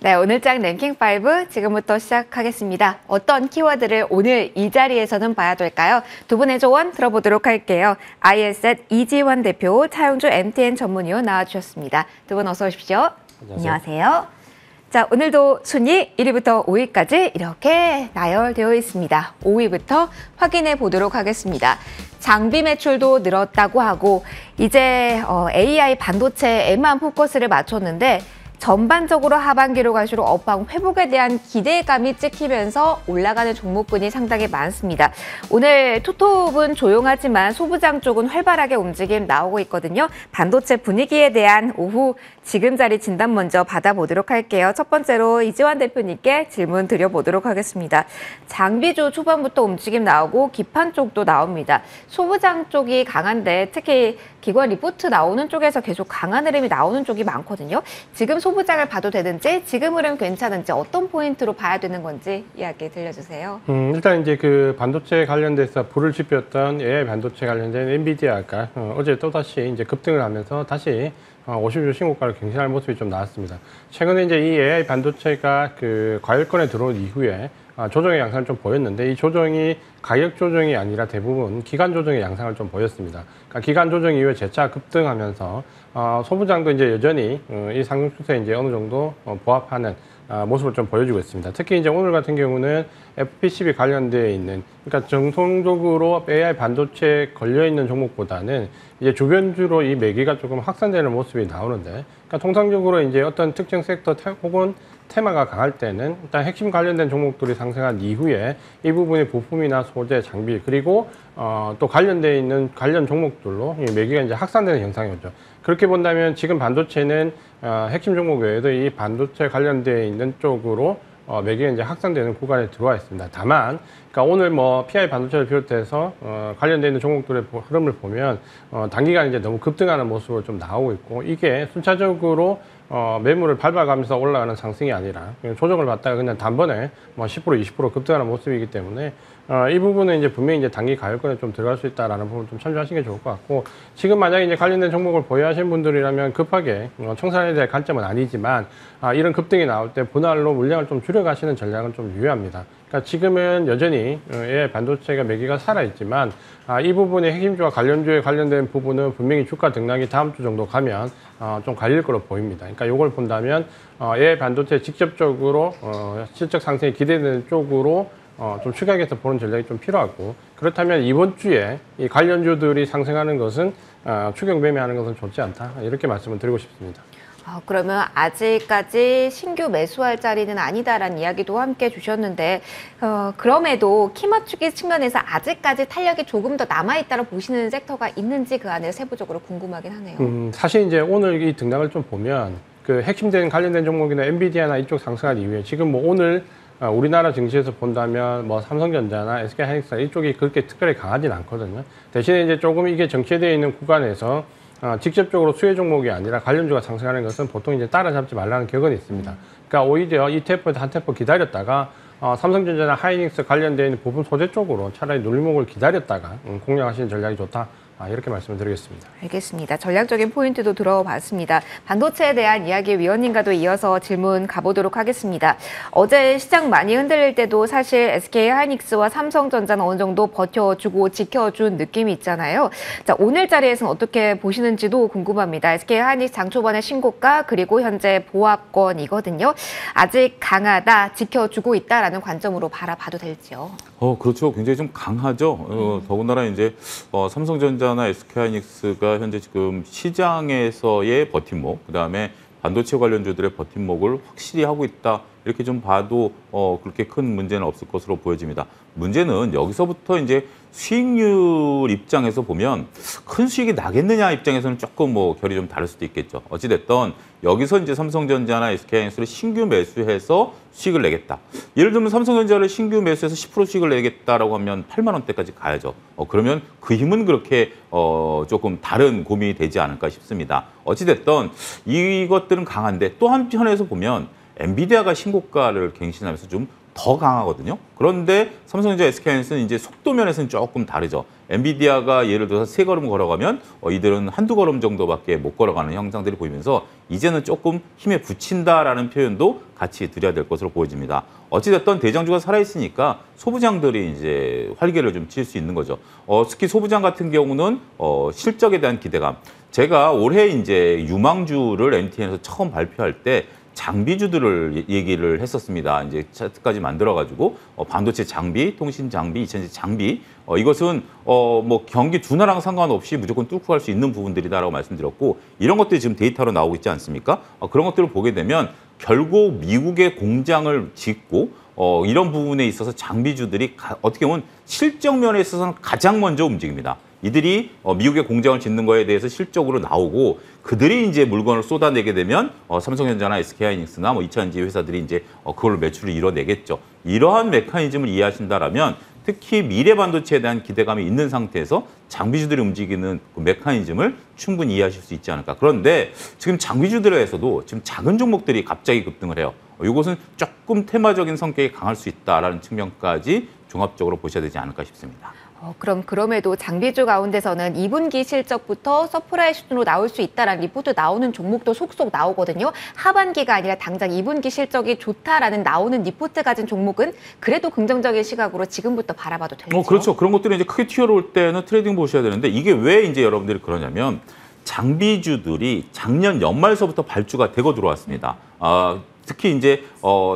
네, 오늘장 랭킹5 지금부터 시작하겠습니다. 어떤 키워드를 오늘 이 자리에서는 봐야 될까요? 두 분의 조언 들어보도록 할게요. ISS 이지원 대표, 차용주 MTN 전문위원 나와주셨습니다. 두 분 어서 오십시오. 안녕하세요. 자, 오늘도 순위 1위부터 5위까지 이렇게 나열되어 있습니다. 5위부터 확인해 보도록 하겠습니다. 장비 매출도 늘었다고 하고 이제 AI 반도체에만 포커스를 맞췄는데 전반적으로 하반기로 갈수록 업황 회복에 대한 기대감이 찍히면서 올라가는 종목군이 상당히 많습니다. 오늘 투톱은 조용하지만 소부장 쪽은 활발하게 움직임 나오고 있거든요. 반도체 분위기에 대한 오후 지금 자리 진단 먼저 받아보도록 할게요. 첫 번째로 이지환 대표님께 질문 드려보도록 하겠습니다. 장비주 초반부터 움직임 나오고 기판 쪽도 나옵니다. 소부장 쪽이 강한데 특히 기관 리포트 나오는 쪽에서 계속 강한 흐름이 나오는 쪽이 많거든요. 지금 소부장을 봐도 되는지 지금 흐름 괜찮은지 어떤 포인트로 봐야 되는 건지 이야기 들려주세요. 일단 이제 그 반도체 관련돼서 불을 지폈던 AI 반도체 관련된 엔비디아가 어제 또다시 이제 급등을 하면서 다시 50주 신고가를 갱신할 모습이 좀 나왔습니다. 최근에 이제 이 AI 반도체가 그 과열권에 들어온 이후에 조정의 양상을 좀 보였는데 이 조정이 가격 조정이 아니라 대부분 기간 조정의 양상을 좀 보였습니다. 그러니까 기간 조정 이후에 재차 급등하면서 소부장도 이제 여전히 이 상승 추세에 이제 어느 정도 부합하는 모습을 좀 보여주고 있습니다. 특히 이제 오늘 같은 경우는 FPCB 관련되어 있는, 그러니까 정통적으로 AI 반도체에 걸려 있는 종목보다는 이제 주변주로 이 매기가 조금 확산되는 모습이 나오는데, 그러니까 통상적으로 이제 어떤 특정 섹터 혹은 테마가 강할 때는 일단 핵심 관련된 종목들이 상승한 이후에 이 부분의 부품이나 소재, 장비 그리고 또 관련되어 있는 관련 종목들로 이 매기가 이제 확산되는 현상이 오죠. 그렇게 본다면 지금 반도체는 핵심 종목 외에도 이 반도체 관련되어 있는 쪽으로 매기가 이제 확산되는 구간에 들어와 있습니다. 다만, 그러니까 오늘 뭐 PI 반도체를 비롯해서 관련되어 있는 종목들의 흐름을 보면 단기간 이제 너무 급등하는 모습으로 좀 나오고 있고, 이게 순차적으로 매물을 밟아가면서 올라가는 상승이 아니라 조정을 받다가 그냥 단번에 뭐 10%, 20% 급등하는 모습이기 때문에 이 부분은 이제 분명히 이제 단기 가격권에 좀 들어갈 수 있다라는 부분 좀 참조하시는 게 좋을 것 같고, 지금 만약에 이제 관련된 종목을 보유하신 분들이라면 급하게 청산에 대한 관점은 아니지만 이런 급등이 나올 때 분할로 물량을 좀 줄여가시는 전략은 좀 유효합니다. 그러니까 지금은 여전히 AI 반도체가 매기가 살아있지만 이 부분의 핵심주와 관련주에 관련된 부분은 분명히 주가 등락이 다음 주 정도 가면 좀 갈릴 거로 보입니다. 그러니까 이걸 본다면 AI 반도체 직접적으로 실적 상승이 기대되는 쪽으로 좀 추격해서 보는 전략이 좀 필요하고, 그렇다면 이번 주에 이 관련주들이 상승하는 것은 추격 매매하는 것은 좋지 않다, 이렇게 말씀을 드리고 싶습니다. 그러면 아직까지 신규 매수할 자리는 아니다라는 이야기도 함께 주셨는데 그럼에도 키 맞추기 측면에서 아직까지 탄력이 조금 더 남아있다고 보시는 섹터가 있는지 그 안에 세부적으로 궁금하긴 하네요. 사실 이제 오늘 이 등락을 좀 보면 그 핵심된 관련된 종목이나 엔비디아나 이쪽 상승한 이후에 지금 뭐 오늘 우리나라 증시에서 본다면 뭐 삼성전자나 SK하이닉스 이쪽이 그렇게 특별히 강하진 않거든요. 대신에 이제 조금 이게 정체되어 있는 구간에서 직접적으로 수혜 종목이 아니라 관련주가 상승하는 것은 보통 이제 따라잡지 말라는 격언이 있습니다. 그러니까 오히려 이 템포에 한 템포 기다렸다가 삼성전자나 하이닉스 관련되어 있는 부품 소재 쪽으로 차라리 눌림목을 기다렸다가 공략하시는 전략이 좋다, 이렇게 말씀을 드리겠습니다. 알겠습니다. 전략적인 포인트도 들어봤습니다. 반도체에 대한 이야기 위원님과도 이어서 질문 가보도록 하겠습니다. 어제 시장 많이 흔들릴 때도 사실 SK하이닉스와 삼성전자는 어느 정도 버텨주고 지켜준 느낌이 있잖아요. 자, 오늘 자리에서는 어떻게 보시는지도 궁금합니다. SK하이닉스 장 초반의 신고가 그리고 현재 보합권이거든요. 아직 강하다, 지켜주고 있다라는 관점으로 바라봐도 될지요? 그렇죠. 굉장히 좀 강하죠. 더군다나 이제 삼성전자나 SK하이닉스가 현재 지금 시장에서의 버팀목, 그다음에 반도체 관련주들의 버팀목을 확실히 하고 있다, 이렇게 좀 봐도 그렇게 큰 문제는 없을 것으로 보여집니다. 문제는 여기서부터 이제 수익률 입장에서 보면 큰 수익이 나겠느냐 입장에서는 조금 뭐 결이 좀 다를 수도 있겠죠. 어찌됐든 여기서 이제 삼성전자나 SK하이닉스를 신규 매수해서 수익을 내겠다. 예를 들면 삼성전자를 신규 매수해서 10% 수익을 내겠다라고 하면 8만 원대까지 가야죠. 그러면 그 힘은 그렇게 조금 다른 고민이 되지 않을까 싶습니다. 어찌됐든 이것들은 강한데 또 한편에서 보면 엔비디아가 신고가를 갱신하면서 좀 더 강하거든요. 그런데 삼성전자 SK하이닉스는 이제 속도 면에서는 조금 다르죠. 엔비디아가 예를 들어서 3걸음 걸어가면 이들은 한두 걸음 정도밖에 못 걸어가는 형상들이 보이면서 이제는 조금 힘에 부친다라는 표현도 같이 드려야 될 것으로 보여집니다. 어찌됐든 대장주가 살아있으니까 소부장들이 이제 활개를 좀 칠 수 있는 거죠. 특히 소부장 같은 경우는 실적에 대한 기대감. 제가 올해 이제 유망주를 MTN에서 처음 발표할 때 장비주들을 얘기를 했었습니다. 이제 차트까지 만들어가지고 반도체 장비, 통신 장비, 2000지 장비 이것은 뭐 경기 둔화랑 상관없이 무조건 뚫고 갈 수 있는 부분들이다라고 말씀드렸고 이런 것들이 지금 데이터로 나오고 있지 않습니까? 그런 것들을 보게 되면 결국 미국의 공장을 짓고 이런 부분에 있어서 장비주들이 어떻게 보면 실적 면에 있어서는 가장 먼저 움직입니다. 이들이 미국의 공장을 짓는 거에 대해서 실적으로 나오고 그들이 이제 물건을 쏟아내게 되면 삼성전자나 SK하이닉스나 뭐 2차전지 회사들이 이제 그걸로 매출을 이뤄내겠죠. 이러한 메커니즘을 이해하신다라면 특히 미래 반도체에 대한 기대감이 있는 상태에서 장비주들이 움직이는 그 메커니즘을 충분히 이해하실 수 있지 않을까. 그런데 지금 장비주들에서도 지금 작은 종목들이 갑자기 급등을 해요. 이것은 조금 테마적인 성격이 강할 수 있다라는 측면까지 종합적으로 보셔야 되지 않을까 싶습니다. 그럼에도 장비주 가운데서는 2분기 실적부터 서프라이즈 수준으로 나올 수 있다라는 리포트 나오는 종목도 속속 나오거든요. 하반기가 아니라 당장 2분기 실적이 좋다라는 나오는 리포트 가진 종목은 그래도 긍정적인 시각으로 지금부터 바라봐도 되죠. 그렇죠. 그런 것들이 이제 크게 튀어나올 때는 트레이딩 보셔야 되는데 이게 왜 이제 여러분들이 그러냐면 장비주들이 작년 연말서부터 발주가 되고 들어왔습니다. 특히 이제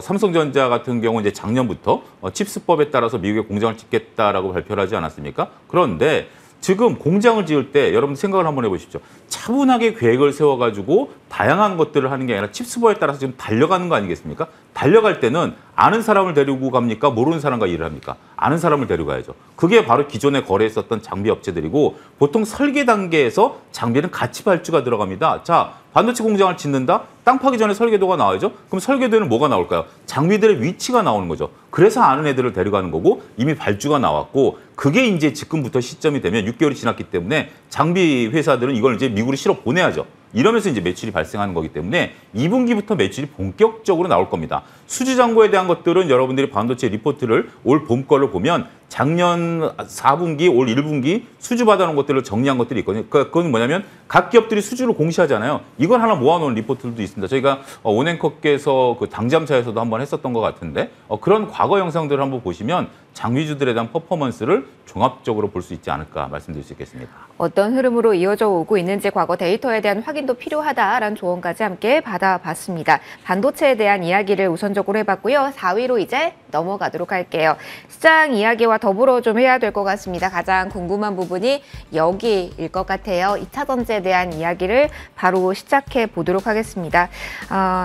삼성전자 같은 경우 이제 작년부터 칩스법에 따라서 미국에 공장을 짓겠다라고 발표를 하지 않았습니까? 그런데 지금 공장을 지을 때 여러분 생각을 한번 해보십시오. 차분하게 계획을 세워가지고 다양한 것들을 하는 게 아니라 칩스법에 따라서 지금 달려가는 거 아니겠습니까? 달려갈 때는 아는 사람을 데리고 갑니까? 모르는 사람과 일을 합니까? 아는 사람을 데려가야죠. 그게 바로 기존에 거래했었던 장비 업체들이고 보통 설계 단계에서 장비는 같이 발주가 들어갑니다. 자, 반도체 공장을 짓는다? 땅 파기 전에 설계도가 나와야죠. 그럼 설계도에는 뭐가 나올까요? 장비들의 위치가 나오는 거죠. 그래서 아는 애들을 데려가는 거고 이미 발주가 나왔고 그게 이제 지금부터 시점이 되면 6개월이 지났기 때문에 장비 회사들은 이걸 이제 미국으로 실어 보내야죠. 이러면서 이제 매출이 발생하는 거기 때문에 2분기부터 매출이 본격적으로 나올 겁니다. 수주 잔고에 대한 것들은 여러분들이 반도체 리포트를 올 봄 거를 보면 작년 4분기, 올 1분기 수주 받아놓은 것들을 정리한 것들이 있거든요. 그건 뭐냐면 각 기업들이 수주를 공시하잖아요. 이걸 하나 모아놓은 리포트들도 있습니다. 저희가 원앵커께서 그 당잠차에서도 한번 했었던 것 같은데 그런 과거 영상들을 한번 보시면 장비주들에 대한 퍼포먼스를 종합적으로 볼 수 있지 않을까 말씀드릴 수 있겠습니다. 어떤 흐름으로 이어져 오고 있는지 과거 데이터에 대한 확인도 필요하다라는 조언까지 함께 받아봤습니다. 반도체에 대한 이야기를 우선적으로 해봤고요. 4위로 이제 넘어가도록 할게요. 시장 이야기와 더불어 좀 해야 될 것 같습니다. 가장 궁금한 부분이 여기일 것 같아요. 2차 전지에 대한 이야기를 바로 시작해 보도록 하겠습니다.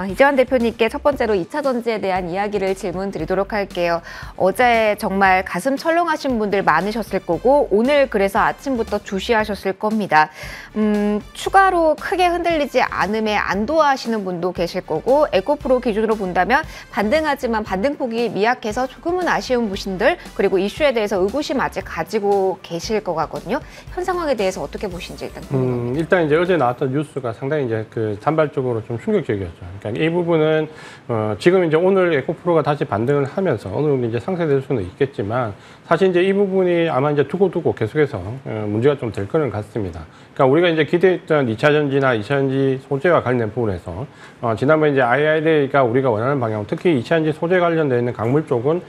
이재환 대표님께 첫 번째로 2차 전지에 대한 이야기를 질문 드리도록 할게요. 어제 정말 가슴 철렁하신 분들 많으셨을 거고 오늘 그래서 아침부터 주시하셨을 겁니다. 추가로 크게 흔들리지 않음에 안도하시는 분도 계실 거고 에코프로 기준으로 본다면 반등하지만 반등폭이 미약해서 조금은 아쉬운 분들 그리고 이슈에 대해서 의구심 아직 가지고 계실 것 같거든요. 현 상황에 대해서 어떻게 보시는지 일단 궁금합니다. 일단 이제 어제 나왔던 뉴스가 상당히 이제 그 산발적으로 좀 충격적이었죠. 그러니까 이 부분은 지금 이제 오늘 에코프로가 다시 반등을 하면서 어느 정도 이제 상쇄될 수는 있겠지만 사실 이제 이 부분이 아마 이제 두고두고 계속해서 문제가 좀 될 거는 같습니다. 그러니까 우리가 이제 기대했던 2차 전지나 2차 전지 소재와 관련 부분에서 지난번 이제 IRA가 우리가 원하는 방향, 특히 2차 전지 소재 관련되어 있는 광물 쪽은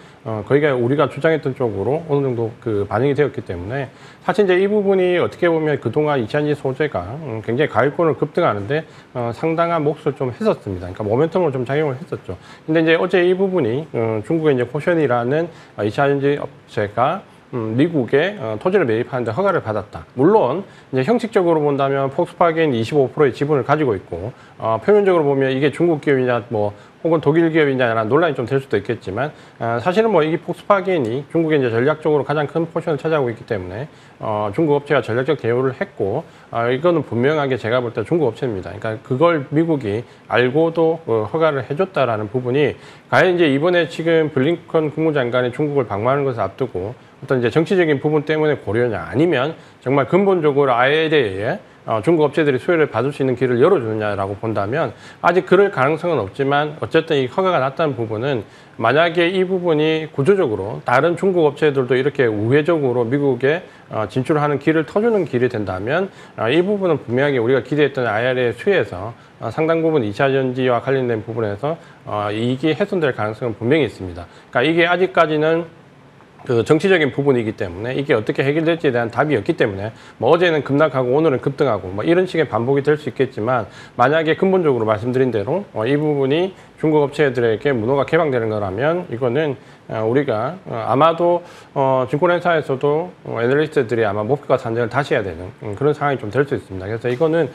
거기가 우리가 주장했던 쪽으로 어느 정도 그 반영이 되었기 때문에 사실 이제 이 부분이 어떻게 보면 그동안 2차 전지 소재가 굉장히 가격권을 급등하는데 상당한 몫을 좀 했었습니다. 그러니까 모멘텀으로 좀 작용을 했었죠. 근데 이제 어제 이 부분이 중국의 이제 포션이라는 2차 전지 업체가 미국에 토지를 매입하는데 허가를 받았다. 물론 이제 형식적으로 본다면 폭스바겐 25%의 지분을 가지고 있고 표면적으로 보면 이게 중국 기업이냐 뭐 혹은 독일 기업이냐라는 논란이 좀 될 수도 있겠지만 사실은 뭐 이게 폭스바겐이 중국에 이제 전략적으로 가장 큰 포션을 차지하고 있기 때문에 중국 업체가 전략적 개요를 했고 이거는 분명하게 제가 볼 때 중국 업체입니다. 그러니까 그걸 미국이 알고도 허가를 해줬다라는 부분이 과연 이제 이번에 지금 블링컨 국무장관이 중국을 방문하는 것을 앞두고 어떤 이제 정치적인 부분 때문에 고려냐 아니면 정말 근본적으로 IRA에 중국 업체들이 수혜를 받을 수 있는 길을 열어주느냐라고 본다면 아직 그럴 가능성은 없지만 어쨌든 이 허가가 났다는 부분은 만약에 이 부분이 구조적으로 다른 중국 업체들도 이렇게 우회적으로 미국에 진출하는 길을 터주는 길이 된다면 이 부분은 분명하게 우리가 기대했던 IRA 수혜에서 상당 부분 2차 전지와 관련된 부분에서 이익이 훼손될 가능성은 분명히 있습니다. 그러니까 이게 아직까지는 그 정치적인 부분이기 때문에 이게 어떻게 해결될지에 대한 답이 없기 때문에 뭐 어제는 급락하고 오늘은 급등하고 뭐 이런 식의 반복이 될 수 있겠지만 만약에 근본적으로 말씀드린 대로 이 부분이 중국 업체들에게 문호가 개방되는 거라면 이거는 우리가 아마도 증권회사에서도 애널리스트들이 아마 목표가 산정을 다시 해야 되는 그런 상황이 좀 될 수 있습니다. 그래서 이거는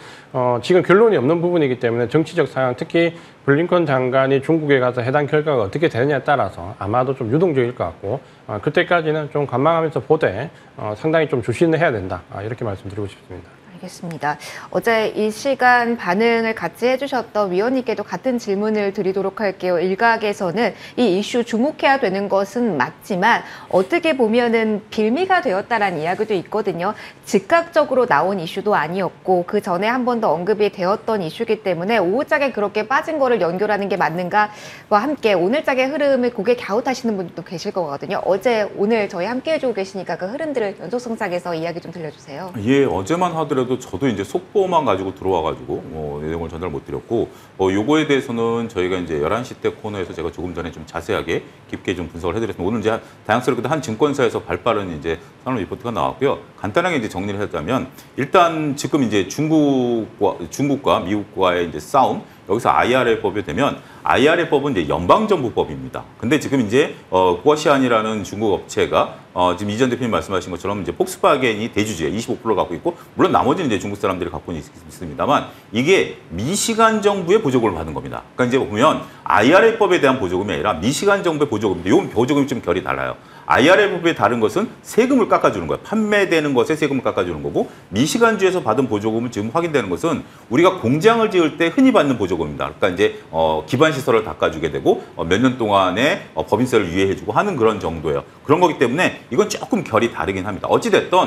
지금 결론이 없는 부분이기 때문에 정치적 상황, 특히 블링컨 장관이 중국에 가서 해당 결과가 어떻게 되느냐에 따라서 아마도 좀 유동적일 것 같고 그때까지는 좀 관망하면서 보되 상당히 좀 조심을 해야 된다. 이렇게 말씀드리고 싶습니다. 알겠습니다. 어제 이 시간 반응을 같이 해주셨던 위원님께도 같은 질문을 드리도록 할게요. 일각에서는 이 이슈 주목해야 되는 것은 맞지만 어떻게 보면은 빌미가 되었다라는 이야기도 있거든요. 즉각적으로 나온 이슈도 아니었고 그 전에 한 번 더 언급이 되었던 이슈이기 때문에 오후장에 그렇게 빠진 거를 연결하는 게 맞는가와 함께 오늘장의 흐름을 고개 갸웃하시는 분들도 계실 거거든요. 어제 오늘 저희 함께 해주고 계시니까 그 흐름들을 연속성장해서 이야기 좀 들려주세요. 예, 어제만 하더라도 저도 이제 속보만 가지고 들어와가지고 내용을 전달 못 드렸고 요거에 대해서는 저희가 이제 11시 때 코너에서 제가 조금 전에 좀 자세하게 깊게 좀 분석을 해드렸습니다. 오늘 이제 다양스럽게도 한 증권사에서 발빠른 이제 산업 리포트가 나왔고요. 간단하게 이제 정리를 하자면 일단 지금 이제 중국과 미국과의 이제 싸움, 여기서 IRA법이 되면 IRA법은 이제 연방정부법입니다. 근데 지금 이제 구아시안이라는 중국 업체가 지금 이전 대표님 말씀하신 것처럼 이제 폭스바겐이 대주주에 25%를 갖고 있고 물론 나머지는 이제 중국 사람들이 갖고 있습니다만 이게 미시간 정부의 보조금을 받은 겁니다. 그러니까 이제 보면 IRA법에 대한 보조금이 아니라 미시간 정부의 보조금인데 이 보조금이 좀 결이 달라요. IRA법의 다른 것은 세금을 깎아주는 거예요. 판매되는 것에 세금을 깎아주는 거고 미시간주에서 받은 보조금은 지금 확인되는 것은 우리가 공장을 지을 때 흔히 받는 보조금입니다. 그러니까 이제 기반 시설을 닦아주게 되고 몇 년 동안에 법인세를 유예해주고 하는 그런 정도예요. 그런 거기 때문에 이건 조금 결이 다르긴 합니다. 어찌됐든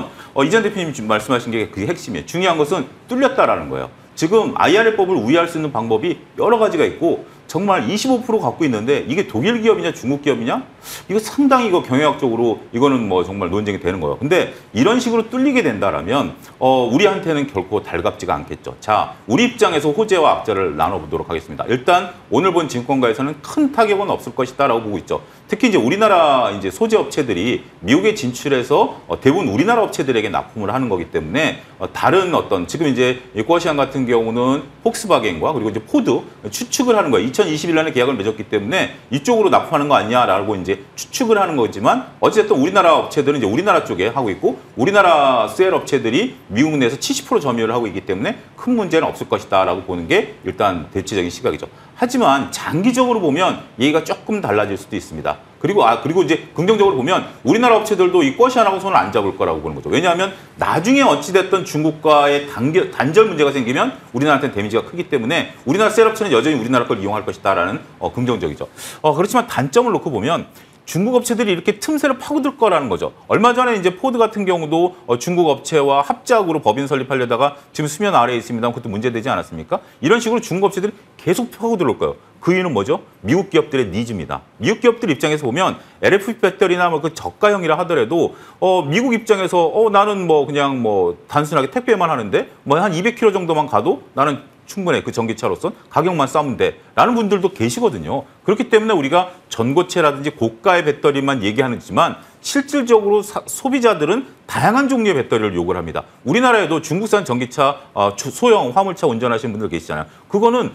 이전 대표님 말씀하신 게 그게 핵심이에요. 중요한 것은 뚫렸다라는 거예요. 지금 IRA법을 우회할 수 있는 방법이 여러 가지가 있고 정말 25% 갖고 있는데 이게 독일 기업이냐 중국 기업이냐? 이거 상당히 이거 경영학적으로 이거는 뭐 정말 논쟁이 되는 거예요. 근데 이런 식으로 뚫리게 된다라면 우리한테는 결코 달갑지가 않겠죠. 자, 우리 입장에서 호재와 악재를 나눠보도록 하겠습니다. 일단 오늘 본 증권가에서는 큰 타격은 없을 것이다라고 보고 있죠. 특히 이제 우리나라 이제 소재 업체들이 미국에 진출해서 대부분 우리나라 업체들에게 납품을 하는 거기 때문에 다른 어떤 지금 이제 구아시안 같은 경우는 폭스바겐과 그리고 이제 포드 추측을 하는 거예요. 2021년에 계약을 맺었기 때문에 이쪽으로 납품하는 거 아니냐라고 이제 추측을 하는 거지만 어쨌든 우리나라 업체들은 이제 우리나라 쪽에 하고 있고 우리나라 셀 업체들이 미국 내에서 70% 점유를 하고 있기 때문에 큰 문제는 없을 것이다라고 보는 게 일단 대체적인 시각이죠. 하지만 장기적으로 보면 얘기가 조금 달라질 수도 있습니다. 그리고 이제 긍정적으로 보면 우리나라 업체들도 이 구아시안하고 손을 안 잡을 거라고 보는 거죠. 왜냐하면 나중에 어찌됐든 중국과의 단절 문제가 생기면 우리나라한테는 데미지가 크기 때문에 우리나라 셀업체는 여전히 우리나라 걸 이용할 것이다라는 긍정적이죠. 그렇지만 단점을 놓고 보면 중국 업체들이 이렇게 틈새를 파고들 거라는 거죠. 얼마 전에 이제 포드 같은 경우도 중국 업체와 합작으로 법인 설립하려다가 지금 수면 아래에 있습니다. 그것도 문제되지 않았습니까? 이런 식으로 중국 업체들이 계속 파고들 거예요. 그 이유는 뭐죠? 미국 기업들의 니즈입니다. 미국 기업들 입장에서 보면 LFP 배터리나 뭐 그 저가형이라 하더라도 미국 입장에서 나는 뭐 그냥 뭐 단순하게 택배만 하는데 뭐 한 200km 정도만 가도 나는 충분해. 그 전기차로선 가격만 싸면 돼. 라는 분들도 계시거든요. 그렇기 때문에 우리가 전고체라든지 고가의 배터리만 얘기하지만 실질적으로 소비자들은 다양한 종류의 배터리를 요구를 합니다. 우리나라에도 중국산 전기차, 소형 화물차 운전하시는 분들 계시잖아요. 그거는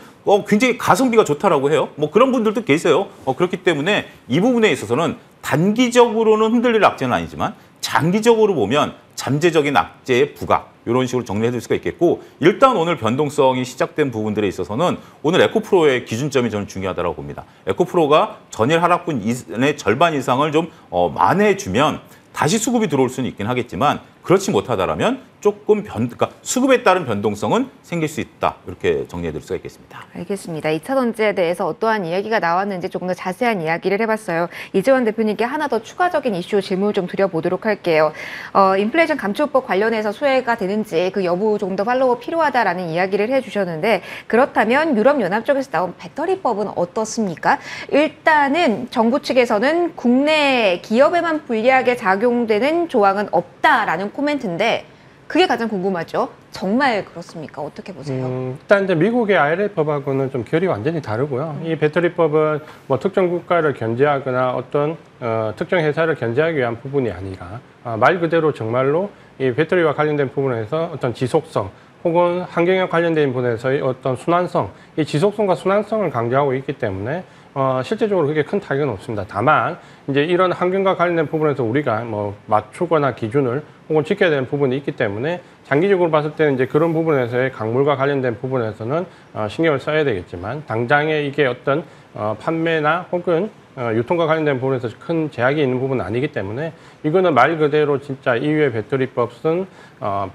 굉장히 가성비가 좋다라고 해요. 뭐 그런 분들도 계세요. 그렇기 때문에 이 부분에 있어서는 단기적으로는 흔들릴 악재는 아니지만 장기적으로 보면 잠재적인 악재의 부각 이런 식으로 정리해 줄 수가 있겠고 일단 오늘 변동성이 시작된 부분들에 있어서는 오늘 에코프로의 기준점이 저는 중요하다고 봅니다. 에코프로가 전일 하락분 이내 절반 이상을 좀 만회해주면 다시 수급이 들어올 수는 있긴 하겠지만 그렇지 못하다라면 조금 그러니까 수급에 따른 변동성은 생길 수 있다. 이렇게 정리해드릴 수가 있겠습니다. 알겠습니다. 2차 전지에 대해서 어떠한 이야기가 나왔는지 조금 더 자세한 이야기를 해봤어요. 이재원 대표님께 하나 더 추가적인 이슈 질문을 좀 드려보도록 할게요. 인플레이션 감축법 관련해서 수혜가 되는지 그 여부 조금 더 팔로우 필요하다라는 이야기를 해주셨는데 그렇다면 유럽연합 쪽에서 나온 배터리법은 어떻습니까? 일단은 정부 측에서는 국내 기업에만 불리하게 작용되는 조항은 없다라는 코멘트인데 그게 가장 궁금하죠. 정말 그렇습니까? 어떻게 보세요? 일단 이제 미국의 IRA법하고는 좀 결이 완전히 다르고요. 이 배터리법은 뭐 특정 국가를 견제하거나 어떤 특정 회사를 견제하기 위한 부분이 아니라 말 그대로 정말로 이 배터리와 관련된 부분에서 어떤 지속성 혹은 환경에 관련된 부분에서의 어떤 순환성, 이 지속성과 순환성을 강조하고 있기 때문에 실제적으로 그게 큰 타격은 없습니다. 다만 이제 이런 환경과 관련된 부분에서 우리가 뭐 맞추거나 기준을 혹은 지켜야 되는 부분이 있기 때문에 장기적으로 봤을 때는 이제 그런 부분에서의 강물과 관련된 부분에서는 신경을 써야 되겠지만 당장에 이게 어떤 판매나 혹은 유통과 관련된 부분에서 큰 제약이 있는 부분은 아니기 때문에 이거는 말 그대로 진짜 EU의 배터리법은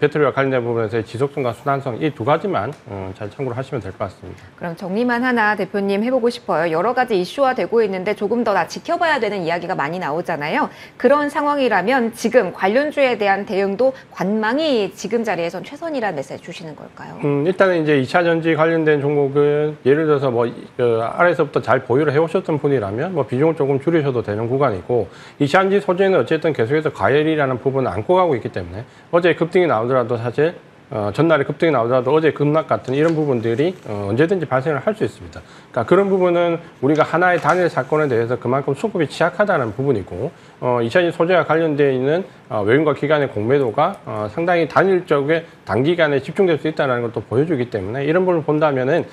배터리와 관련된 부분에서의 지속성과 순환성 이 두 가지만 잘 참고를 하시면 될 것 같습니다. 그럼 정리만 하나 대표님 해보고 싶어요. 여러 가지 이슈화 되고 있는데 조금 더 지켜봐야 되는 이야기가 많이 나오잖아요. 그런 상황이라면 지금 관련주에 대한 대응도 관망이 지금 자리에선 최선이라는 메시지 주시는 걸까요? 일단은 이제 2차 전지 관련된 종목은 예를 들어서 뭐 아래서부터 잘 보유를 해오셨던 분이라면 뭐 비중을 조금 줄이셔도 되는 구간이고 2차 전지 소재는 어쨌든 계속해서 과열이라는 부분을 안고 가고 있기 때문에 어제 급등이 나오더라도 사실 전날에 급등이 나오더라도 어제 급락 같은 이런 부분들이 언제든지 발생을 할 수 있습니다. 그러니까 그런 부분은 우리가 하나의 단일 사건에 대해서 그만큼 수급이 취약하다는 부분이고 2차 전지 소재와 관련되어 있는 외국인과 기관의 공매도가 상당히 단일적에 단기간에 집중될 수 있다는 것도 보여주기 때문에 이런 부분을 본다면은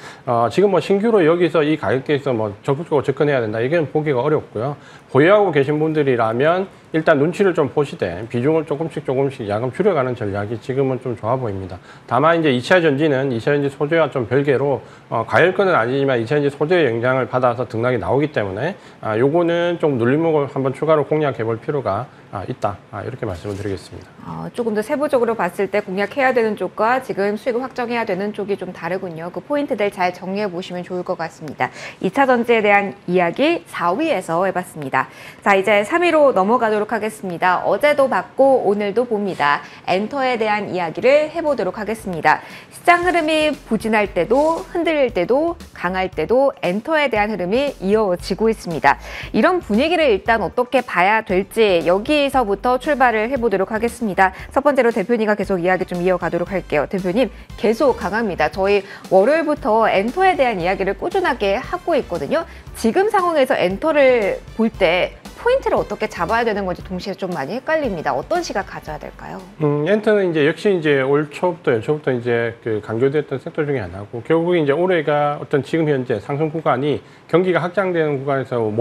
지금 뭐 신규로 여기서 이 가격대에서 뭐 적극적으로 접근해야 된다 이건 보기가 어렵고요. 보유하고 계신 분들이라면 일단 눈치를 좀 보시되 비중을 조금씩 야금 줄여가는 전략이 지금은 좀 좋아 보입니다. 다만 이제 2차 전지는 2차 전지 소재와 좀 별개로 과열권은 아니지만 2차 전지 소재의 영향을 받아서 등락이 나오기 때문에 요거는 좀 눌림목을 한번 추가로 공략해 볼 필요가 있다. 이렇게 말씀을 드리겠습니다. 조금 더 세부적으로 봤을 때 공략해야 되는 쪽과 지금 수익을 확정해야 되는 쪽이 좀 다르군요. 그 포인트들 잘 정리해 보시면 좋을 것 같습니다. 2차 전지에 대한 이야기 4위에서 해봤습니다. 자, 이제 3위로 넘어가도록 하겠습니다. 어제도 봤고 오늘도 봅니다. 엔터에 대한 이야기를 해보도록 하겠습니다. 시장 흐름이 부진할 때도 흔들릴 때도 강할 때도 엔터에 대한 흐름이 이어지고 있습니다. 이런 분위기를 일단 어떻게 봐야 될지 여기서부터 출발을 해보도록 하겠습니다. 첫 번째로 대표님과 계속 이야기 좀 이어가도록 할게요. 대표님 계속 강합니다. 저희 월요일부터 엔터에 대한 이야기를 꾸준하게 하고 있거든요. 지금 상황에서 엔터를 볼 때 포인트를 어떻게 잡아야 되는 건지 동시에 좀 많이 헷갈립니다. 어떤 시각 가져야 될까요? 엔터는 이제 역시 이제 올 초부터 연초부터 이제 그 강조됐던 섹터 중에 하나고 결국 이제 올해가 어떤 지금 현재 상승 구간이 경기가 확장되는 구간에서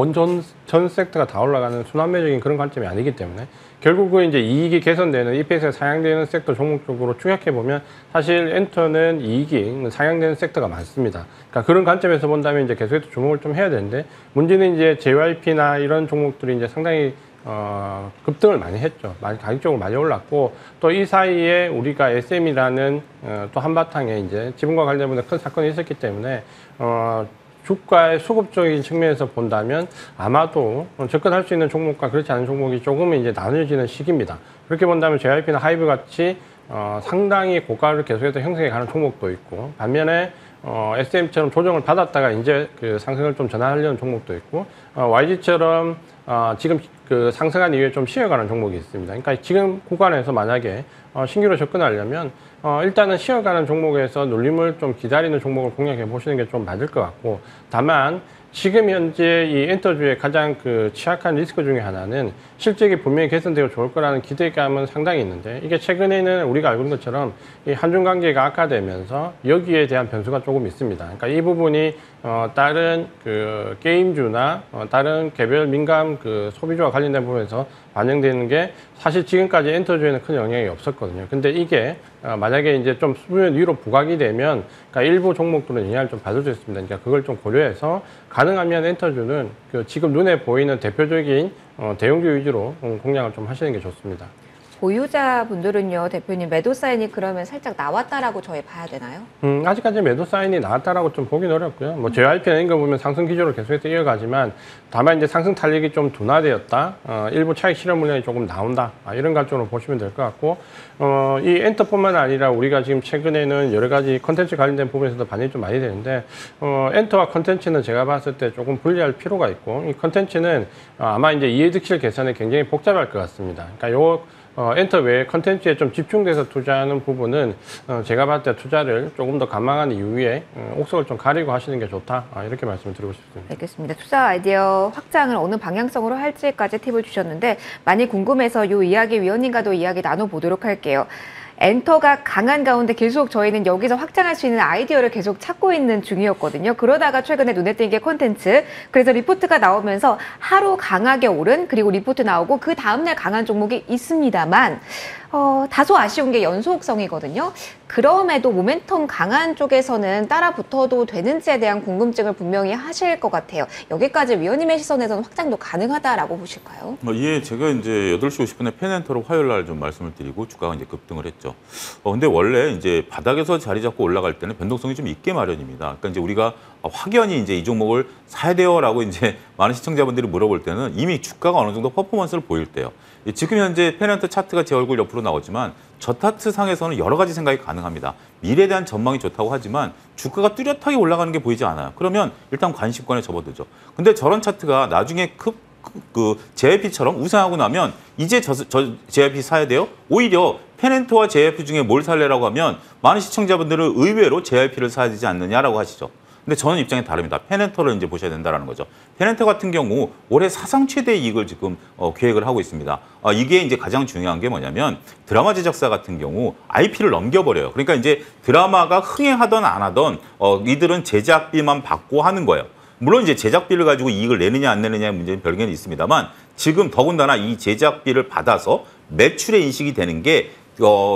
전 섹터가 다 올라가는 순환매적인 그런 관점이 아니기 때문에 결국은 이제 이익이 개선되는 EPS가 상향되는 섹터 종목 쪽으로 추격해 보면 사실 엔터는 이익이 상향되는 섹터가 많습니다. 그러니까 그런 관점에서 본다면 이제 계속해서 주목을 좀 해야 되는데 문제는 이제 JYP나 이런 종목들이 이제 상당히 급등을 많이 했죠. 가격적으로 많이 올랐고 또 이 사이에 우리가 SM이라는 또 한바탕에 이제 지분과 관련된 큰 사건이 있었기 때문에 주가의 수급적인 측면에서 본다면 아마도 접근할 수 있는 종목과 그렇지 않은 종목이 조금은 이제 나눠지는 시기입니다. 그렇게 본다면 JYP나 하이브 같이 상당히 고가를 계속해서 형성해 가는 종목도 있고 반면에 SM처럼 조정을 받았다가 이제 그 상승을 좀 전환하려는 종목도 있고 YG처럼 지금 그 상승한 이후에 좀 쉬어가는 종목이 있습니다. 그러니까 지금 구간에서 만약에 신규로 접근하려면 일단은 쉬어가는 종목에서 눌림을 좀 기다리는 종목을 공략해 보시는 게 좀 맞을 것 같고 다만 지금 현재 이 엔터주의 가장 그 취약한 리스크 중에 하나는 실적이 분명히 개선되고 좋을 거라는 기대감은 상당히 있는데 이게 최근에는 우리가 알고 있는 것처럼 이 한중 관계가 악화되면서 여기에 대한 변수가 조금 있습니다. 그러니까 이 부분이 다른 그 게임주나 다른 개별 민감 그 소비주와 관련된 부분에서 반영되는 게 사실 지금까지 엔터주에는 큰 영향이 없었거든요. 근데 이게 만약에 이제 좀 수면 위로 부각이 되면 그러니까 일부 종목들은 영향을 좀 받을 수 있습니다. 그러니까 그걸 좀 고려해서 가능하면 엔터주는 그 지금 눈에 보이는 대표적인 대형주 위주로 공략을 좀 하시는 게 좋습니다. 보유자분들은요, 대표님 매도 사인이 그러면 살짝 나왔다라고 저희 봐야 되나요? 아직까지 매도 사인이 나왔다라고 좀 보긴 어렵고요. 뭐 JYP나 이런 거 보면 상승 기조로 계속해서 이어가지만 다만 이제 상승 탄력이 좀 둔화되었다. 일부 차익 실현 물량이 조금 나온다. 이런 관점으로 보시면 될 것 같고, 이 엔터뿐만 아니라 우리가 지금 최근에는 여러 가지 컨텐츠 관련된 부분에서도 반영이 좀 많이 되는데, 엔터와 컨텐츠는 제가 봤을 때 조금 분리할 필요가 있고, 이 컨텐츠는 아마 이제 이해득실 계산이 굉장히 복잡할 것 같습니다. 그러니까 엔터 외에 컨텐츠에 좀 집중돼서 투자하는 부분은 제가 봤을 때 투자를 조금 더 감망한 이후에 옥석을 좀 가리고 하시는 게 좋다. 이렇게 말씀을 드리고 싶습니다. 알겠습니다. 투자 아이디어 확장을 어느 방향성으로 할지까지 팁을 주셨는데 많이 궁금해서 이 이야기 위원님과도 이야기 나눠보도록 할게요. 엔터가 강한 가운데 계속 저희는 여기서 확장할 수 있는 아이디어를 계속 찾고 있는 중이었거든요. 그러다가 최근에 눈에 띈 게 콘텐츠. 그래서 리포트가 나오면서 하루 강하게 오른 그리고 리포트 나오고 그 다음날 강한 종목이 있습니다만 다소 아쉬운 게 연속성이거든요. 그럼에도 모멘텀 강한 쪽에서는 따라 붙어도 되는지에 대한 궁금증을 분명히 하실 것 같아요. 여기까지 위원님의 시선에서는 확장도 가능하다라고 보실까요? 예, 제가 이제 8시 50분에 펜엔터로 화요일 날 좀 말씀을 드리고 주가가 이제 급등을 했죠. 근데 원래 이제 바닥에서 자리 잡고 올라갈 때는 변동성이 좀 있게 마련입니다. 그러니까 이제 우리가 확연히 이제 이 종목을 사야 돼요라고 이제 많은 시청자분들이 물어볼 때는 이미 주가가 어느 정도 퍼포먼스를 보일 때요. 지금 현재 펜엔터 차트가 제 얼굴 옆으로 나오지만 저 차트 상에서는 여러 가지 생각이 가능합니다. 미래에 대한 전망이 좋다고 하지만 주가가 뚜렷하게 올라가는 게 보이지 않아요. 그러면 일단 관심권에 접어들죠. 근데 저런 차트가 나중에 그 JYP처럼 우상하고 나면 이제 저 JYP 사야 돼요? 오히려 펜엔터와 JYP 중에 뭘 살래라고 하면 많은 시청자분들은 의외로 JYP를 사야 되지 않느냐라고 하시죠. 근데 저는 입장이 다릅니다. 펜엔터를 이제 보셔야 된다는 거죠. 펜엔터 같은 경우 올해 사상 최대 이익을 지금 계획을 하고 있습니다. 이게 이제 가장 중요한 게 뭐냐면 드라마 제작사 같은 경우 IP를 넘겨버려요. 그러니까 이제 드라마가 흥행하던 안 하던 이들은 제작비만 받고 하는 거예요. 물론 이제 제작비를 가지고 이익을 내느냐 안 내느냐의 문제는 별개는 있습니다만 지금 더군다나 이 제작비를 받아서 매출에 인식이 되는 게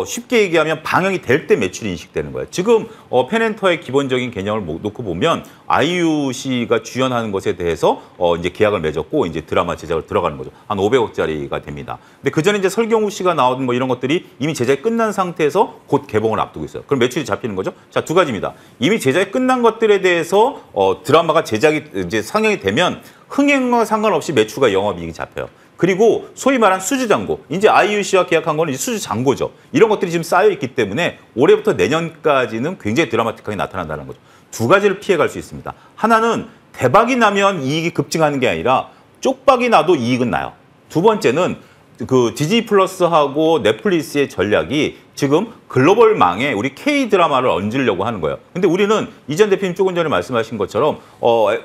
쉽게 얘기하면 방영이 될 때 매출이 인식되는 거예요. 지금 펜엔터의 기본적인 개념을 놓고 보면 아이유 씨가 주연하는 것에 대해서 이제 계약을 맺었고 이제 드라마 제작을 들어가는 거죠. 한 500억짜리가 됩니다. 근데 그 전에 이제 설경우 씨가 나오는 뭐 이런 것들이 이미 제작이 끝난 상태에서 곧 개봉을 앞두고 있어요. 그럼 매출이 잡히는 거죠. 자, 두 가지입니다. 이미 제작이 끝난 것들에 대해서 드라마가 제작이 이제 상영이 되면 흥행과 상관없이 매출과 영업이익이 잡혀요. 그리고 소위 말한 수주잔고, 이제 아이유 씨와 계약한 거는 이제 수주잔고죠. 이런 것들이 지금 쌓여있기 때문에 올해부터 내년까지는 굉장히 드라마틱하게 나타난다는 거죠. 두 가지를 피해갈 수 있습니다. 하나는 대박이 나면 이익이 급증하는 게 아니라 쪽박이 나도 이익은 나요. 두 번째는 그 디즈니 플러스하고 넷플릭스의 전략이 지금 글로벌망에 우리 K-드라마를 얹으려고 하는 거예요. 근데 우리는 이전 대표님 조금 전에 말씀하신 것처럼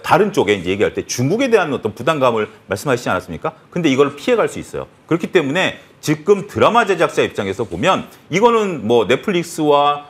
다른 쪽에 이제 얘기할 때 중국에 대한 어떤 부담감을 말씀하시지 않았습니까? 근데 이걸 피해갈 수 있어요. 그렇기 때문에 지금 드라마 제작사 입장에서 보면 이거는 뭐 넷플릭스와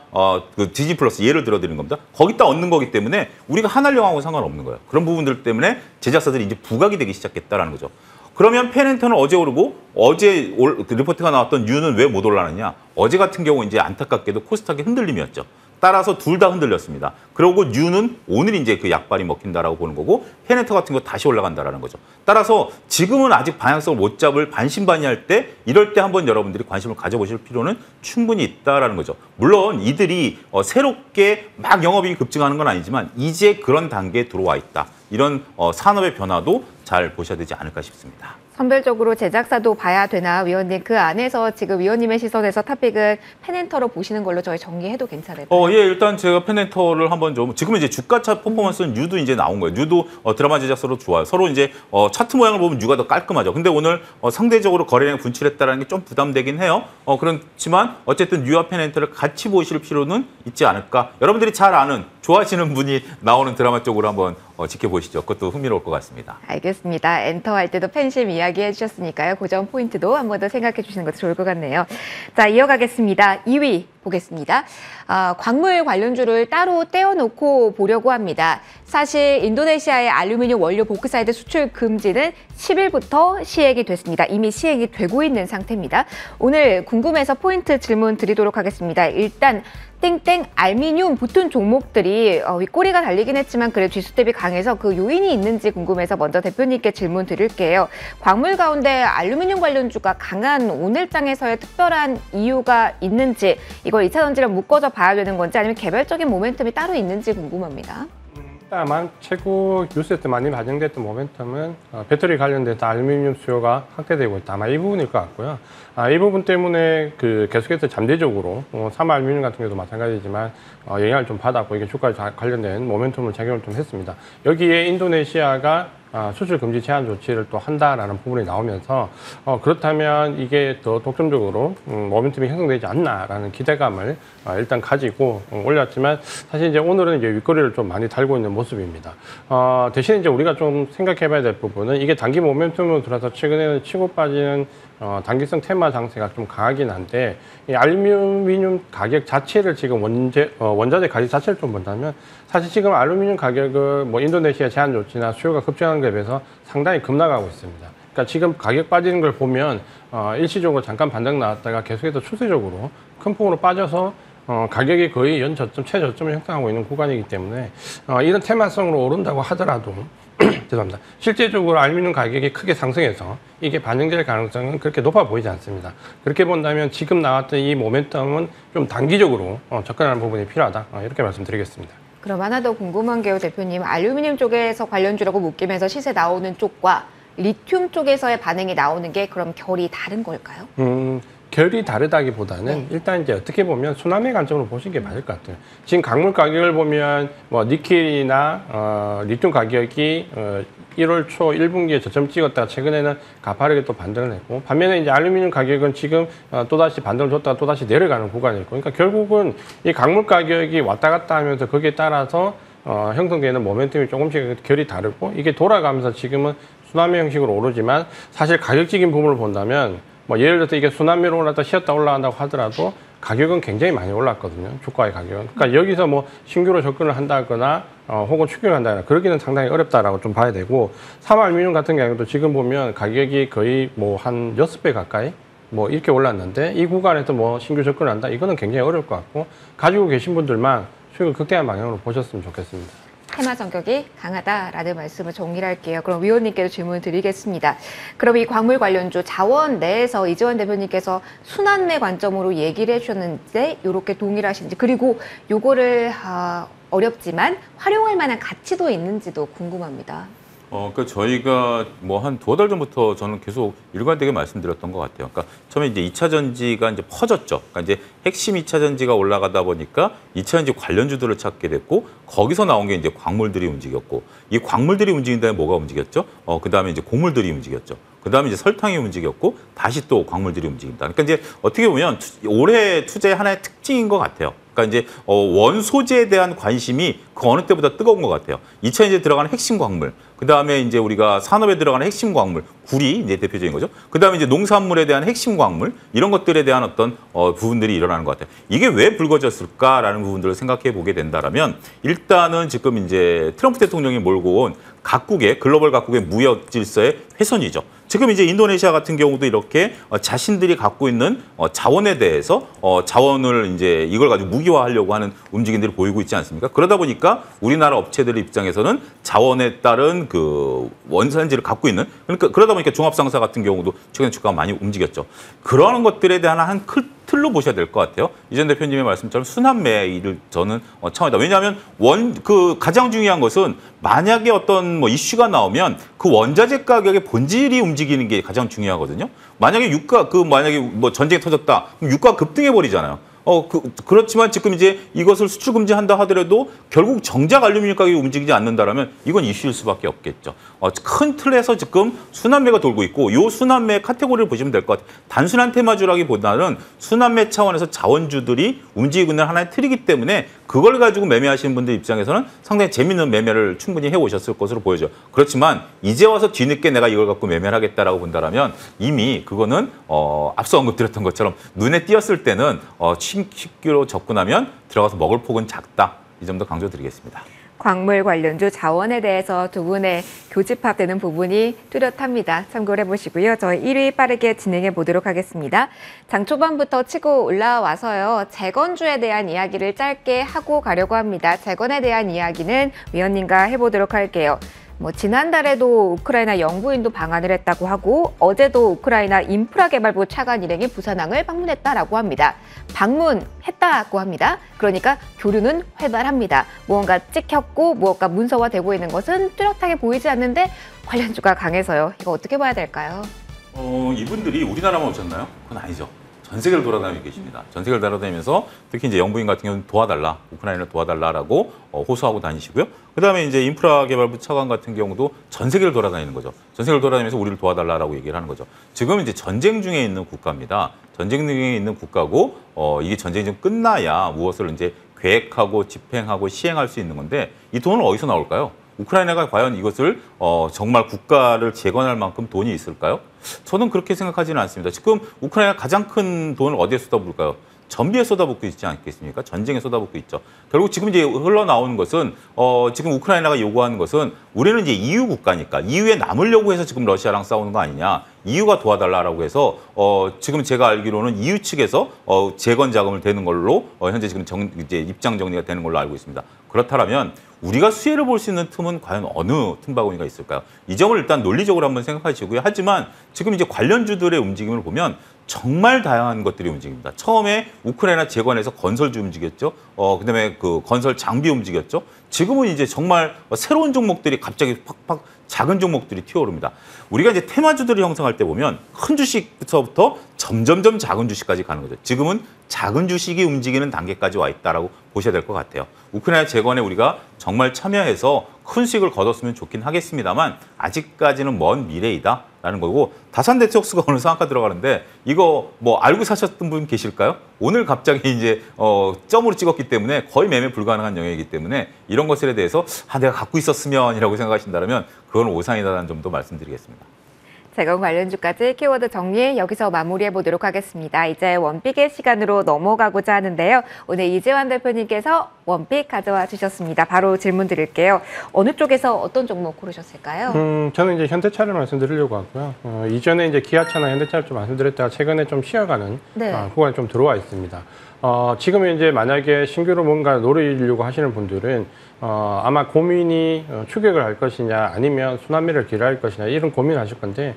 그 디즈니 플러스 예를 들어 드리는 겁니다. 거기다 얹는 거기 때문에 우리가 한알령하고 상관없는 거예요. 그런 부분들 때문에 제작사들이 이제 부각이 되기 시작했다라는 거죠. 그러면 펜엔터는 어제 오르고 어제 리포트가 나왔던 유는 왜 못 올라가느냐? 어제 같은 경우 이제 안타깝게도 코스닥의 흔들림이었죠. 따라서 둘 다 흔들렸습니다. 그리고 유는 오늘 이제 그 약발이 먹힌다라고 보는 거고 펜엔터 같은 거 다시 올라간다라는 거죠. 따라서 지금은 아직 방향성을 못 잡을 반신반의할 때 이럴 때 한번 여러분들이 관심을 가져보실 필요는 충분히 있다라는 거죠. 물론 이들이 새롭게 막 영업이익이 급증하는 건 아니지만 이제 그런 단계에 들어와 있다. 이런 산업의 변화도 잘 보셔야 되지 않을까 싶습니다. 선별적으로 제작사도 봐야 되나 위원님, 그 안에서 지금 위원님의 시선에서 토픽은 펜엔터로 보시는 걸로 저희 정리해도 괜찮을까요? 예, 일단 제가 펜엔터를 한번 좀 지금 이제 주가차 퍼포먼스는 유도 이제 나온 거예요. 유도 드라마 제작사로 좋아요. 서로 이제 차트 모양을 보면 유가 더 깔끔하죠. 근데 오늘 상대적으로 거래량이 분출했다는 게 좀 부담되긴 해요. 그렇지만 어쨌든 유와 펜엔터를 같이 보실 필요는 있지 않을까. 여러분들이 잘 아는 좋아하시는 분이 나오는 드라마 쪽으로 한번 지켜보시죠. 그것도 흥미로울 것 같습니다. 알겠습니다. 엔터 할 때도 팬심 이야기해 주셨으니까요. 그 점 포인트도 한 번 더 생각해 주시는 것도 좋을 것 같네요. 자, 이어가겠습니다. 2위 보겠습니다. 광물 관련주를 따로 떼어놓고 보려고 합니다. 사실 인도네시아의 알루미늄 원료 보크사이드 수출 금지는 10일부터 시행이 됐습니다. 이미 시행이 되고 있는 상태입니다. 오늘 궁금해서 포인트 질문 드리도록 하겠습니다. 일단 땡땡 알미늄 붙은 종목들이 윗꼬리가 달리긴 했지만 그래 지수 대비 강해서 그 요인이 있는지 궁금해서 먼저 대표님께 질문 드릴게요. 광물 가운데 알루미늄 관련주가 강한 오늘장에서의 특별한 이유가 있는지, 이걸 2차전지랑 묶어서 봐야 되는 건지 아니면 개별적인 모멘텀이 따로 있는지 궁금합니다. 다만 최고 뉴스 때 많이 반영됐던 모멘텀은 배터리 관련돼서 알루미늄 수요가 확대되고 있다. 아마 이 부분일 것 같고요. 이 부분 때문에 계속해서 잠재적으로 사마 알루미늄 같은 경우도 마찬가지지만 영향을 좀 받았고 이게 주가에 관련된 모멘텀을 작용을 좀 했습니다. 여기에 인도네시아가 수출 금지 제한 조치를 또 한다라는 부분이 나오면서 그렇다면 이게 더 독점적으로 모멘텀이 형성되지 않나라는 기대감을 일단 가지고 올렸지만 사실 이제 오늘은 이제 윗거리를 좀 많이 달고 있는 모습입니다. 대신 이제 우리가 좀 생각해봐야 될 부분은 이게 단기 모멘텀으로 들어서 최근에는 치고 빠지는 단기성 테마 장세가 좀 강하긴 한데 이 알루미늄 가격 자체를 지금 원자재 가격 자체를 좀 본다면 사실 지금 알루미늄 가격을 뭐 인도네시아 제한 조치나 수요가 급증한 것에 비해서 상당히 급락하고 있습니다. 그러니까 지금 가격 빠지는 걸 보면 일시적으로 잠깐 반등 나왔다가 계속해서 추세적으로 큰 폭으로 빠져서 가격이 거의 연저점, 최저점을 형성하고 있는 구간이기 때문에 이런 테마성으로 오른다고 하더라도 죄송합니다. 실제적으로 알루미늄 가격이 크게 상승해서 이게 반영될 가능성은 그렇게 높아 보이지 않습니다. 그렇게 본다면 지금 나왔던 이 모멘텀은 좀 단기적으로 접근하는 부분이 필요하다. 이렇게 말씀드리겠습니다. 그럼 하나 더 궁금한 게요, 대표님. 알루미늄 쪽에서 관련주라고 묶이면서 시세 나오는 쪽과 리튬 쪽에서의 반응이 나오는 게 그럼 결이 다른 걸까요? 결이 다르다기보다는 일단 이제 어떻게 보면 순환매 관점으로 보시는 게 맞을 것 같아요. 지금 광물 가격을 보면 뭐 니켈이나 리튬 가격이 1월 초 1분기에 저점 찍었다가 최근에는 가파르게 또 반등을 했고, 반면에 이제 알루미늄 가격은 지금 또다시 반등을 줬다가 또다시 내려가는 구간이 있고, 그러니까 결국은 이 광물 가격이 왔다 갔다 하면서 거기에 따라서 형성되는 모멘텀이 조금씩 결이 다르고, 이게 돌아가면서 지금은 순환매 형식으로 오르지만 사실 가격적인 부분을 본다면 뭐 예를 들어서 이게 순환매로 올랐다 쉬었다 올라간다고 하더라도 가격은 굉장히 많이 올랐거든요. 주가의 가격은. 그러니까 여기서 뭐 신규로 접근을 한다거나 혹은 추격을 한다거나 그러기는 상당히 어렵다라고 좀 봐야 되고, 사마알루미늄 같은 경우도 지금 보면 가격이 거의 뭐 한 6배 가까이 뭐 이렇게 올랐는데 이 구간에서 뭐 신규 접근을 한다? 이거는 굉장히 어려울 것 같고, 가지고 계신 분들만 수익을 극대화한 방향으로 보셨으면 좋겠습니다. 테마 성격이 강하다라는 말씀을 정리할게요. 그럼 위원님께도 질문을 드리겠습니다. 그럼 이 광물 관련주 자원 내에서 이재원 대표님께서 순환매 관점으로 얘기를 해주셨는데 이렇게 동일하신지, 그리고 요거를 어렵지만 활용할 만한 가치도 있는지도 궁금합니다. 그러니까 저희가 뭐 한 2달 전부터 저는 계속 일관되게 말씀드렸던 것 같아요. 그러니까 처음에 이제 2차 전지가 이제 퍼졌죠. 그러니까 이제 핵심 2차 전지가 올라가다 보니까 2차 전지 관련주들을 찾게 됐고, 거기서 나온 게 이제 광물들이 움직였고, 이 광물들이 움직인 다음에 뭐가 움직였죠? 그 다음에 이제 곡물들이 움직였죠. 그 다음에 이제 설탕이 움직였고, 다시 또 광물들이 움직인다. 그러니까 이제 어떻게 보면 올해 투자의 하나의 특징인 것 같아요. 그러니까 이제 원소재에 대한 관심이 그 어느 때보다 뜨거운 것 같아요. 2차 이제 들어가는 핵심 광물, 그 다음에 이제 우리가 산업에 들어가는 핵심 광물, 굴이 이제 대표적인 거죠. 그 다음에 이제 농산물에 대한 핵심 광물, 이런 것들에 대한 어떤 부분들이 일어나는 것 같아요. 이게 왜 불거졌을까라는 부분들을 생각해 보게 된다라면, 일단은 지금 이제 트럼프 대통령이 몰고 온 각국의 글로벌 각국의 무역 질서의 훼손이죠. 지금 이제 인도네시아 같은 경우도 이렇게 자신들이 갖고 있는 자원에 대해서 자원을 이제 이걸 가지고 무기화하려고 하는 움직임들을 보이고 있지 않습니까? 그러다 보니까 우리나라 업체들 입장에서는 자원에 따른 그 원산지를 갖고 있는, 그러니까 그러다 보니까 종합상사 같은 경우도 최근에 주가가 많이 움직였죠. 그러한 것들에 대한 한 틀로 보셔야 될 것 같아요. 이전 대표님의 말씀처럼 순환매를 저는 차원이다. 왜냐하면 가장 중요한 것은 만약에 어떤 뭐 이슈가 나오면 그 원자재 가격의 본질이 움직이는 게 가장 중요하거든요. 만약에 만약에 뭐 전쟁이 터졌다, 그럼 유가가 급등해 버리잖아요. 그렇지만 지금 이제 이것을 수출 금지한다 하더라도 결국 정작 알루미늄 가격이 움직이지 않는다라면 이건 이슈일 수밖에 없겠죠. 큰 틀에서 지금 순환매가 돌고 있고, 이 순환매 카테고리를 보시면 될 것 같아요. 단순한 테마주라기보다는 순환매 차원에서 자원주들이 움직이고 있는 하나의 틀이기 때문에 그걸 가지고 매매하시는 분들 입장에서는 상당히 재밌는 매매를 충분히 해오셨을 것으로 보여져요. 그렇지만 이제 와서 뒤늦게 내가 이걸 갖고 매매를 하겠다라고 본다라면 이미 그거는 앞서 언급드렸던 것처럼 눈에 띄었을 때는 쉽기로 접근하면 들어가서 먹을 폭은 작다. 이 점도 강조드리겠습니다. 광물 관련주 자원에 대해서 두 분의 교집합되는 부분이 뚜렷합니다. 참고를 해보시고요. 저희 1위 빠르게 진행해 보도록 하겠습니다. 장 초반부터 치고 올라와서요. 재건주에 대한 이야기를 짧게 하고 가려고 합니다. 재건에 대한 이야기는 위원님과 해보도록 할게요. 지난달에도 우크라이나 영부인도 방한을 했다고 하고 어제도 우크라이나 인프라개발부 차관 일행이 부산항을 방문했다라고 합니다. 방문했다고 합니다. 그러니까 교류는 활발합니다. 무언가 찍혔고 무언가 문서화되고 있는 것은 뚜렷하게 보이지 않는데 관련주가 강해서요. 이거 어떻게 봐야 될까요? 이분들이 우리나라만 오셨나요? 그건 아니죠. 전 세계를 돌아다니고 계십니다. 전 세계를 돌아다니면서 특히 이제 영부인 같은 경우는 도와달라, 우크라이나를 도와달라라고 호소하고 다니시고요. 그다음에 이제 인프라개발부 차관 같은 경우도 전 세계를 돌아다니는 거죠. 전 세계를 돌아다니면서 우리를 도와달라라고 얘기를 하는 거죠. 지금 이제 전쟁 중에 있는 국가입니다. 전쟁 중에 있는 국가고 이게 전쟁이 좀 끝나야 무엇을 이제 계획하고 집행하고 시행할 수 있는 건데 이 돈은 어디서 나올까요? 우크라이나가 과연 이것을 정말 국가를 재건할 만큼 돈이 있을까요? 저는 그렇게 생각하지는 않습니다. 지금 우크라이나가 가장 큰 돈을 어디에 쏟아부을까요? 전비에 쏟아붓고 있지 않겠습니까? 전쟁에 쏟아붓고 있죠. 결국 지금 이제 흘러나오는 것은 지금 우크라이나가 요구하는 것은 우리는 이제 EU 국가니까 EU에 남으려고 해서 지금 러시아랑 싸우는 거 아니냐. EU가 도와달라라고 해서 지금 제가 알기로는 EU 측에서 재건 자금을 대는 걸로 현재 지금 이제 입장 정리가 되는 걸로 알고 있습니다. 그렇다면 우리가 수혜를 볼 수 있는 틈은 과연 어느 틈바구니가 있을까요? 이 점을 일단 논리적으로 한번 생각하시고요. 하지만 지금 이제 관련주들의 움직임을 보면 정말 다양한 것들이 움직입니다. 처음에 우크라이나 재건에서 건설주 움직였죠. 그다음에 그 건설 장비 움직였죠. 지금은 이제 정말 새로운 종목들이 갑자기 팍팍 작은 종목들이 튀어오릅니다. 우리가 이제 테마주들을 형성할 때 보면 큰 주식부터 점점점 작은 주식까지 가는 거죠. 지금은 작은 주식이 움직이는 단계까지 와 있다라고 보셔야 될 것 같아요. 우크라이나 재건에 우리가 정말 참여해서 큰 수익을 거뒀으면 좋긴 하겠습니다만 아직까지는 먼 미래이다라는 거고 다산 네트워크스가 오늘 상한가 들어가는데 이거 알고 사셨던 분 계실까요? 오늘 갑자기 이제 점으로 찍었기 때문에 거의 매매 불가능한 영역이기 때문에 이런 것에 대해서 내가 갖고 있었으면이라고 생각하신다면 그건 오산이다라는 점도 말씀드리겠습니다. 재건 관련주까지 키워드 정리 여기서 마무리해 보도록 하겠습니다. 이제 원픽의 시간으로 넘어가고자 하는데요. 오늘 이재환 대표님께서 원픽 가져와 주셨습니다. 바로 질문 드릴게요. 어느 쪽에서 어떤 종목 고르셨을까요? 저는 이제 현대차를 말씀드리려고 하고요. 이전에 이제 기아차나 현대차를 좀 말씀드렸다가 최근에 좀 쉬어가는 구간이 좀 들어와 있습니다. 지금 이제 만약에 신규로 뭔가 노리려고 하시는 분들은 아마 고민이 추격을 할 것이냐 아니면 순환매를 기대할 것이냐 이런 고민을 하실 건데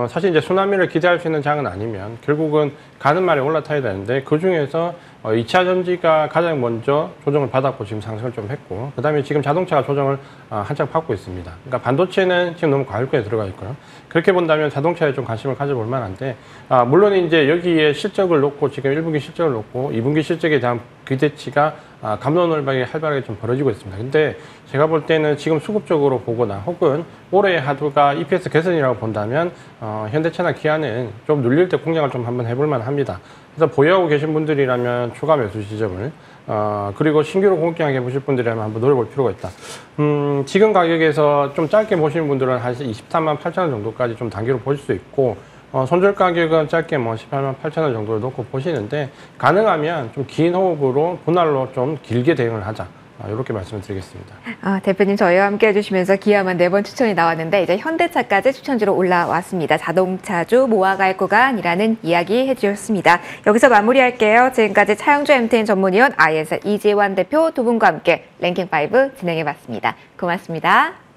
사실 이제 순환매를 기대할 수 있는 장은 아니면 결국은 가는 말에 올라타야 되는데 그중에서 2차 전지가 가장 먼저 조정을 받았고 지금 상승을 좀 했고 그다음에 지금 자동차가 조정을 한창 받고 있습니다. 그러니까 반도체는 지금 너무 과열권에 들어가 있고요. 그렇게 본다면 자동차에 좀 관심을 가져볼 만한데 물론 이제 여기에 실적을 놓고 지금 1분기 실적을 놓고 2분기 실적에 대한 기대치가 감론을박이 활발하게 좀 벌어지고 있습니다. 근데 제가 볼 때는 지금 수급적으로 보거나 혹은 올해 하두가 EPS 개선이라고 본다면 현대차나 기아는 좀 눌릴 때 공략을 좀 한번 해볼 만합니다. 그래서 보유하고 계신 분들이라면 추가 매수 지점을 그리고 신규로 공략해 보실 분들이라면 한번 노려볼 필요가 있다. 지금 가격에서 좀 짧게 보시는 분들은 한 23만 8천 원 정도까지 좀 단기로 보실 수 있고 손절 가격은 짧게 18만 8천 원 정도를 놓고 보시는데 가능하면 좀 긴 호흡으로 분할로 좀 길게 대응을 하자. 이렇게 말씀을 드리겠습니다. 대표님 저희와 함께 해주시면서 기아만 4번 추천이 나왔는데 이제 현대차까지 추천주로 올라왔습니다. 자동차주 모아갈 구간이라는 이야기 해주셨습니다. 여기서 마무리할게요. 지금까지 차영주 MTN 전문위원 ISR 이재환 대표 두 분과 함께 랭킹5 진행해봤습니다. 고맙습니다.